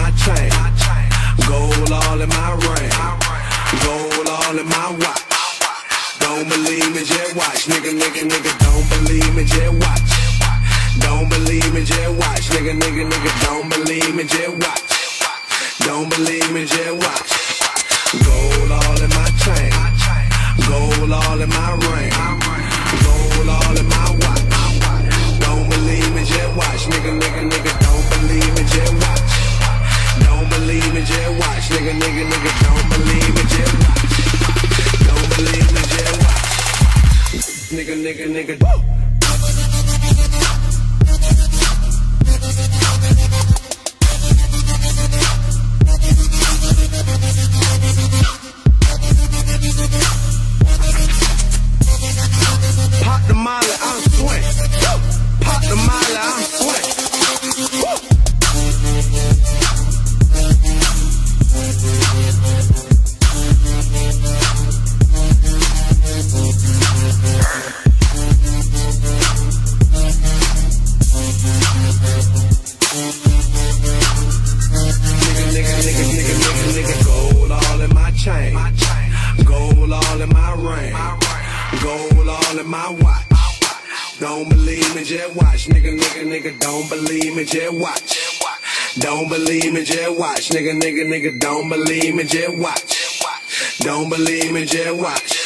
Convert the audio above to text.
my chain, gold all in my ring, gold all in my watch. Don't believe me, just watch. Nigga, don't believe me, just watch. Don't believe me, just watch. Nigga, don't believe me, just watch. Don't believe me, just watch. Gold all in my chain, gold all in my ring, gold all in my watch. Don't believe me, just watch. Nigga, don't believe me, just watch. Don't believe me, just watch. Nigga, don't believe me, just watch. Don't believe me, just watch. Nigga, woo! Pop the molly, I'm sweat. Pop the molly, I'm sweat. Nigga, gold all in my chain, gold all in my ring, gold all in my watch. Don't believe me, just watch. Nigga, don't believe me, just watch. Don't believe me, just watch. Nigga, don't believe me, just watch. Don't believe me, just watch.